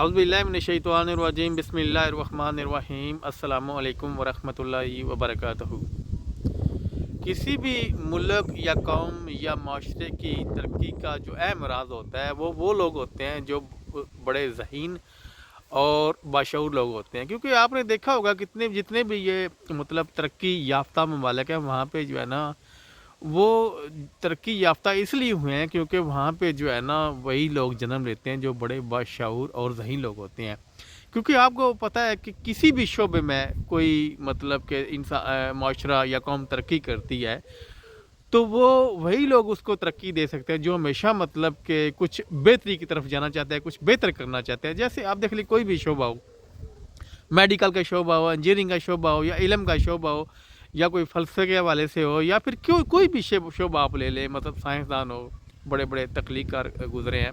औज़ुबिल्लाहि बिस्मिल्लाहिर्रहमानिर्रहीम अस्सलामु अलैकुम वरहमतुल्लाहि वबरकातुहू। किसी भी मुल्क या कौम या माशरे की तरक्की का जो अहम राज होता है वो लोग होते हैं जो बड़े ज़हीन और बाशऊर लोग होते हैं। क्योंकि आपने देखा होगा कितने जितने भी ये तरक्की याफ्ता ममालिक हैं, वहाँ पे जो है ना वो तरक्की याफ्ता इसलिए हुए हैं क्योंकि वहाँ पे जो है ना वही लोग जन्म लेते हैं जो बड़े बाशऊर और ज़हीन लोग होते हैं। क्योंकि आपको पता है कि किसी भी शोबे में कोई के इंसान माशरा या कौम तरक्की करती है तो वो वही लोग उसको तरक्की दे सकते हैं जो हमेशा कि कुछ बेहतरी की तरफ जाना चाहते हैं, कुछ बेहतर करना चाहते हैं। जैसे आप देख लीजिए कोई भी शोबा हो, मेडिकल का शोबा हो, इंजीनियरिंग का शोबा हो या इल्म का शोबा हो या कोई फ़लसफ़े के हवाले से हो या फिर कोई भी शोबा आप ले लें, साइंसदान हो, बड़े बड़े तख्लीक़ गुज़रे हैं।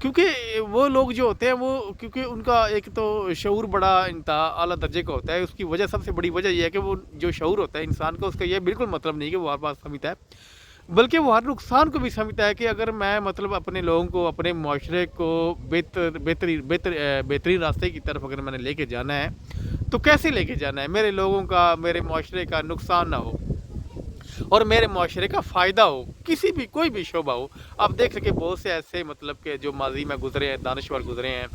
क्योंकि वो लोग जो होते हैं वो क्योंकि उनका एक तो शऊर बड़ा इंतहा आला दर्जे का होता है। उसकी वजह सबसे बड़ी वजह ये है कि वो जो शऊर होता है इंसान का, उसका ये बिल्कुल मतलब नहीं कि वो हर बात समझता है, बल्कि वो हर नुकसान को भी समझता है कि अगर मैं अपने लोगों को, अपने मुआशरे को बेहतरीन रास्ते की तरफ अगर मैंने लेके जाना है तो कैसे लेके जाना है, मेरे लोगों का, मेरे मुआशरे का नुकसान ना हो और मेरे मुआशरे का फ़ायदा हो, किसी भी कोई भी शोबा हो। आप देख सकें बहुत से ऐसे के जो माजी में गुजरे हैं, दानश्वर गुजरे हैं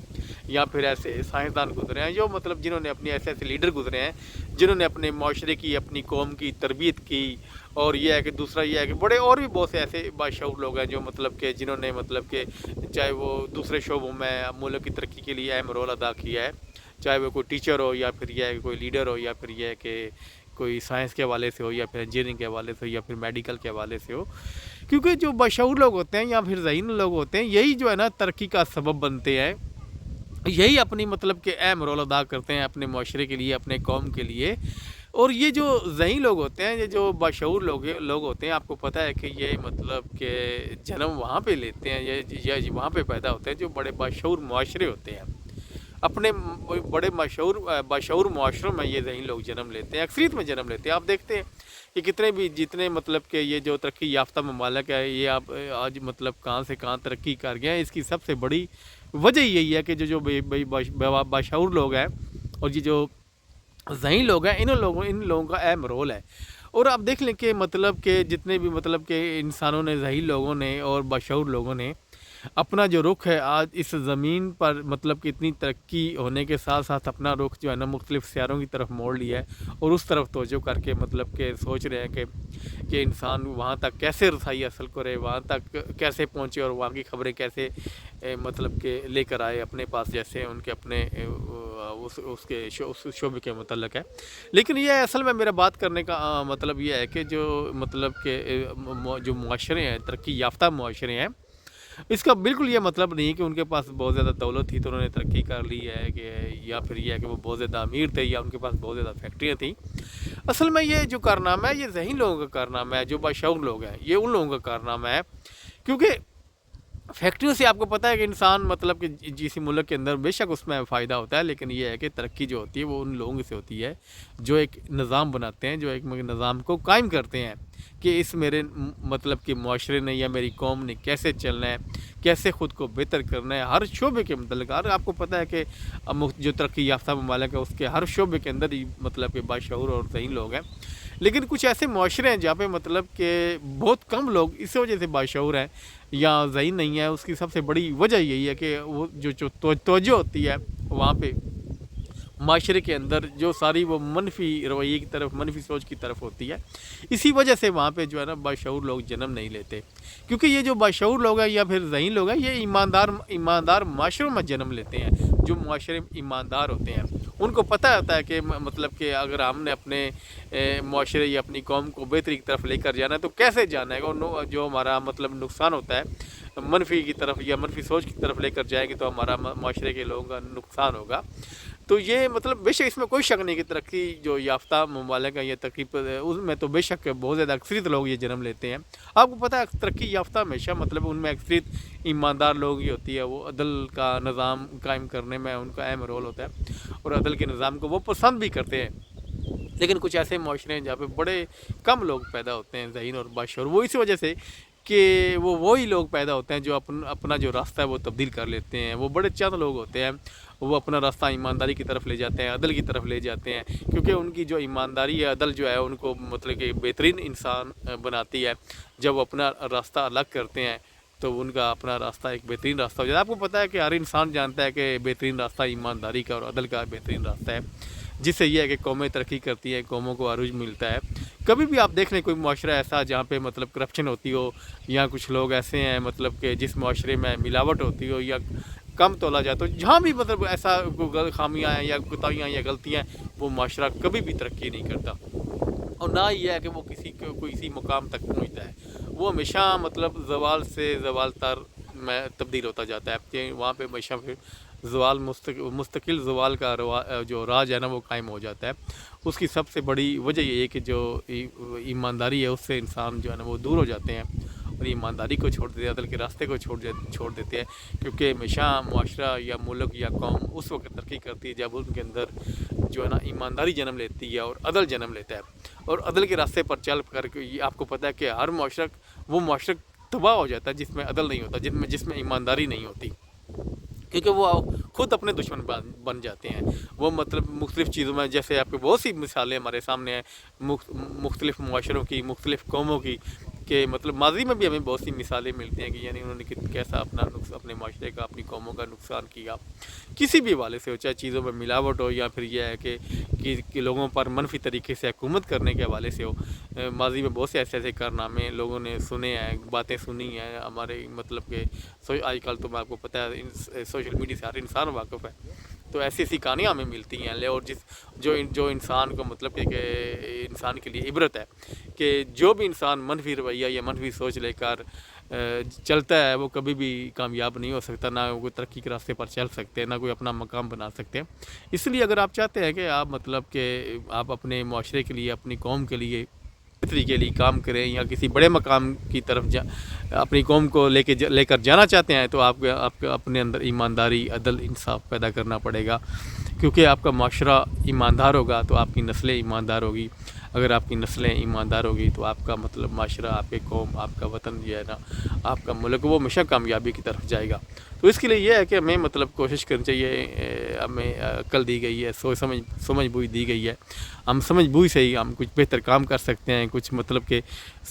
या फिर ऐसे साइंसदान गुजरे हैं जो जिन्होंने अपनी ऐसे ऐसे लीडर गुजरे हैं जिन्होंने अपने मुआशरे की, अपनी कौम की तरबियत की। और ये है कि दूसरा ये है कि बड़े और भी बहुत से ऐसे बाशऊर लोग हैं जो कि जिन्होंने के चाहे वो दूसरे शोबों में मुल्क की तरक्की के लिए अहम रोल अदा किया है, चाहे वो कोई टीचर हो या फिर यह है कि कोई लीडर हो या फिर यह है कि कोई साइंस के हवाले से हो या फिर इंजीनियरिंग के हवाले से हो या फिर मेडिकल के हवाले से हो। क्योंकि जो बाशऊर लोग होते हैं या फिर ज़हीन लोग होते हैं यही जो है ना तरक्की का सबब बनते हैं, यही अपनी के अहम रोल अदा करते हैं अपने मुआशरे के लिए, अपने कौम के लिए। और ये जो ज़हीन लोग होते हैं, ये जो बाशऊर लोग होते हैं, आपको पता है कि ये कि जन्म वहाँ पे लेते हैं, ये वहाँ पे पैदा होते हैं जो बड़े बाशऊर मुआशरे होते हैं। अपने बड़े बाशऊर मुआशरों में ये ज़हीन लोग जन्म लेते हैं, अक्सरियत में जन्म लेते हैं। आप देखते हैं कि कितने भी जितने कि ये जो तरक्की याफ्ता ममालिक है, ये आप आज कहाँ से कहाँ तरक्की कर गए हैं, इसकी सबसे बड़ी वजह यही है कि जो बाशऊर लोग हैं और ये जो ज़हीन लोग हैं, इन लोगों का अहम रोल है। और आप देख लें कि कि जितने भी कि इंसानों ने, ज़हीन लोगों ने और बाशऊर लोगों ने अपना जो रुख है आज इस ज़मीन पर कि इतनी तरक्की होने के साथ साथ अपना रुख जो है ना मुख्तलिफ़ सियारों की तरफ मोड़ लिया है और उस तरफ तवज्जो करके कि सोच रहे हैं कि इंसान वहाँ तक कैसे रसाई हासिल करे, वहाँ तक कैसे पहुँचे और वहाँ की खबरें कैसे कि लेकर आए अपने पास, जैसे उनके अपने उस शोबे के मुतल्लिक़ है। लेकिन ये असल में मेरा बात करने का ये है कि जो जो मुआशरे हैं, तरक्की याफ्ता मुआशरे हैं, इसका बिल्कुल ये मतलब नहीं है कि उनके पास बहुत ज़्यादा दौलत थी तो उन्होंने तरक्की कर ली है, कि या फिर यह है कि वो बहुत ज़्यादा अमीर थे या उनके पास बहुत ज़्यादा फैक्ट्रियाँ थी। असल में ये जो कारनामा है ये ज़हीन लोगों का कारनामा है, जो बाशऊर लोग हैं ये उन लोगों का कारनामा है। क्योंकि फैक्ट्रियों से आपको पता है कि इंसान कि जिस मुल्क के अंदर बेशक उसमें फ़ायदा होता है, लेकिन ये है कि तरक्की जो होती है वो उन लोगों से होती है जो एक निज़ाम बनाते हैं, जो एक निज़ाम को कायम करते हैं कि इस मेरे कि मुआशरे ने या मेरी कौम ने कैसे चलना है, कैसे ख़ुद को बेहतर करना है। हर शोबे के मतलब और आपको पता है कि जो तरक्की याफ्ता ममालिक है उसके हर शोबे के अंदर ही कि बाशऊर और ज़हीन लोग हैं। लेकिन कुछ ऐसे मुआशरे हैं जहाँ पे कि बहुत कम लोग इस वजह से बाशऊर हैं या ज़हीन नहीं है। उसकी सबसे बड़ी वजह यही है कि वो जो तवज्जो होती है वहाँ पे माशरे के अंदर जो सारी वो मनफी रवैये की तरफ, मनफी सोच की तरफ होती है। इसी वजह से वहाँ पे जो है ना बाशऊर लोग जन्म नहीं लेते। क्योंकि ये जो बाशऊर लोग हैं या फिर ज़हीन लोग हैं ये ईमानदार माशरों में जन्म लेते हैं। जो मुआशरे ईमानदार होते हैं उनको पता होता है कि कि अगर हमने अपने मुआशरे या अपनी कौम को बेहतरी की तरफ लेकर जाना है तो कैसे जाना है। और जो हमारा नुकसान होता है मनफी की तरफ या मनफी सोच की तरफ लेकर जाएंगे तो हमारा मुआशरे के लोगों का नुकसान होगा। तो ये बेशक इसमें कोई शक नहीं कि तरक्की जो याफ्ता ममालिक है ये तरक्की उसमें तो बेशक बहुत ज़्यादा अक्सरियत लोग ये जन्म लेते हैं। आपको पता है तरक्की याफ्ता हमेशा उनमें अक्सरियत ईमानदार लोग ही होती है। वो अदल का निज़ाम कायम करने में उनका अहम रोल होता है और अदल के निज़ाम को वो पसंद भी करते हैं। लेकिन कुछ ऐसे मुआशरे हैं जहाँ पे बड़े कम लोग पैदा होते हैं ज़हीन और बाशऊर, वो इस वजह से کہ وہ وہی لوگ پیدا ہوتے ہیں جو اپنا جو راستہ ہے وہ تبدیل کر لیتے ہیں. وہ بڑے چند لوگ ہوتے ہیں وہ اپنا راستہ ایمانداری کی طرف لے جاتے ہیں, عدل کی طرف لے جاتے ہیں, کیونکہ ان کی جو ایمانداری ہے, عدل جو ہے, ان کو مطلب کہ بہترین انسان بناتی ہے. جب وہ اپنا راستہ الگ کرتے ہیں تو ان کا اپنا راستہ ایک بہترین راستہ ہو جاتا ہے. آپ کو پتہ ہے کہ ہر انسان جانتا ہے کہ بہترین راستہ ایمانداری کا اور عدل کا بہترین راستہ ہے, جس سے یہ ہے کہ قومیں ترقی کرتی ہیں, قوموں کو عروج ملتا ہے. کبھی بھی آپ دیکھ لیں کوئی معاشرہ ایسا جہاں پہ مطلب کرپشن ہوتی ہو, یا کچھ لوگ ایسے ہیں مطلب کہ جس معاشرے میں ملاوٹ ہوتی ہو یا کم تولا جائے, تو جہاں بھی مطلب ایسا خامیاں ہیں یا کوتاہیاں یا غلطیاں ہیں, وہ معاشرہ کبھی بھی ترقی نہیں کرتا, اور نہ یہ ہے کہ وہ کسی مقام تک پہنچتا ہے. وہ ہمیشہ مطلب زوال سے زوال تر میں تبدیل ہوتا جاتا ہے, کہ وہاں پہ ہمیشہ پھر زوال مستقل زوال کا جو راج ہے نا وہ قائم ہو جاتا ہے. اس کی سب سے بڑی وجہ یہ ہے کہ جو ایمانداری ہے اس سے انسان جو ہے نا وہ دور ہو جاتے ہیں, اور ایمانداری کو چھوڑ دیتے ہیں, عدل کے راستے کو چھوڑ دیتے ہیں. کیونکہ ہمیشہ معاشرہ یا ملک یا قوم اس وقت ترقی کرتی ہے جب ان کے اندر جو ہے نا ایمانداری جنم لیتی ہے اور عدل جنم لیتا ہے. اور عدل کے راستے پر چل کر کے یہ آپ کو پتہ ہے کہ ہر معاشرہ تباہ ہو جاتا ہے جس میں عدل نہیں ہوتا, جس میں ایمانداری نہیں ہوتی, کیونکہ وہ خود اپنے دشمن بن جاتے ہیں. وہ مطلب مختلف چیزوں میں, جیسے آپ کو بہت سی مثالیں ہمارے سامنے ہیں مختلف معاشروں کی, مختلف قوموں کی, کہ مطلب ماضی میں بھی ہمیں بہت سی مثالیں ملتی ہیں کہ یعنی انہوں نے کیسا اپنے معاشرے کا, اپنی قوموں کا نقصان کیا, کسی بھی حوالے سے ہو, چاہے چیزوں میں ملاوٹ ہو یا پھر یہ ہے کہ لوگوں پر منفی طریقے سے حکومت کرنے کے حوالے سے ہو. ماضی میں بہت سے ایسے کارنامے لوگوں نے سنے ہیں, باتیں سنی ہیں ہمارے مطلب کہ آج کل تو میں آپ کو پتہ ہے سوشل میڈیا سے ہر انسان واقف ہے, تو ایسی کہانیاں ہمیں ملتی ہیں. اور جو انسان کو مطلب کہ انسان کے لیے عبرت ہے کہ جو بھی انسان منفی رویہ یا منفی سوچ لے کر چلتا ہے وہ کبھی بھی کامیاب نہیں ہو سکتا, نہ کوئی ترقی کے راستے پر چل سکتے ہیں, نہ کوئی اپنا مقام بنا سکتے ہیں. اس لیے اگر آپ چاہتے ہیں کہ آپ مطلب کہ آپ اپنے معاشرے کے لیے, اپنی قوم کے لیے بہتری کے لیے کام کریں, یا کسی بڑے مقام کی طرف اپنی قوم کو لے کر جانا چاہتے ہیں, تو آپ اپنے اندر ایمانداری, عدل, انصاف پیدا کرنا پڑے گا. کیونکہ آپ کا معاشرہ ایماندار ہوگا تو آپ کی نسلیں ایماندار ہوگی. اگر آپ کی نسلیں ایماندار ہوگی تو آپ کا مطلب معاشرہ, آپ کے قوم, آپ کا وطن جو ہے نا, آپ کا ملک, وہ ہمیشہ کامیابی کی طرف جائے گا. تو اس کے لیے یہ ہے کہ ہمیں مطلب کوشش کرنی چاہیے, ہمیں عقل دی گئی ہے, سوچ سمجھ بوجھ دی گئی ہے, ہم سمجھ بوجھ سے ہی ہم کچھ بہتر کام کر سکتے ہیں. کچھ مطلب کہ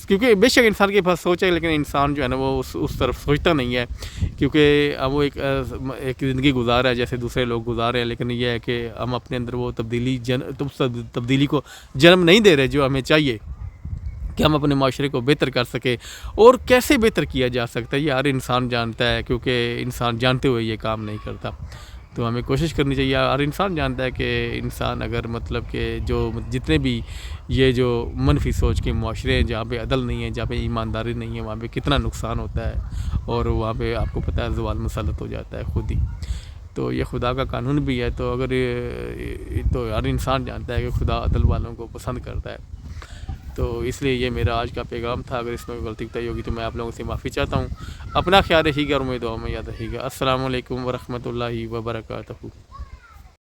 کیونکہ بے شک انسان کے پاس سوچ ہے, لیکن انسان جو ہے نا وہ اس طرف سوچتا نہیں ہے, کیونکہ وہ ایک زندگی گزار ہے جیسے دوسرے لوگ گزارے ہیں. لیکن یہ ہے کہ ہم اپنے اندر وہ تبدیلی کو جنم نہیں دے رہے جو ہمیں چاہیے کہ ہم اپنے معاشرے کو بہتر کر سکیں. اور کیسے بہتر کیا جا سکتا ہے یہ ہر انسان جانتا ہے, کیونکہ انسان جانتے ہوئے یہ کام نہیں کرتا. تو ہمیں کوشش کرنی چاہیے, ہر انسان جانتا ہے کہ انسان اگر مطلب کہ جتنے بھی یہ جو منفی سوچ کے معاشرے ہیں جہاں پہ عدل نہیں ہے, جہاں پہ ایمانداری نہیں ہے, وہاں پہ کتنا نقصان ہوتا ہے, اور وہاں پہ آپ کو پتہ ہے زوال مسلط ہو جاتا ہے خود ہی. تو یہ خدا کا قانون بھی ہے. تو تو ہر انسان جانتا ہے کہ خدا عدل والوں کو پسند کرتا ہے. تو اس لیے یہ میرا آج کا پیغام تھا. اگر اس میں غلطی کوتاہی ہوگی تو میں آپ لوگوں سے معافی چاہتا ہوں. اپنا خیال رکھیے گا اور میری دعاؤں میں یاد رکھیے گا. السلام علیکم ورحمۃ اللہ وبرکاتہ.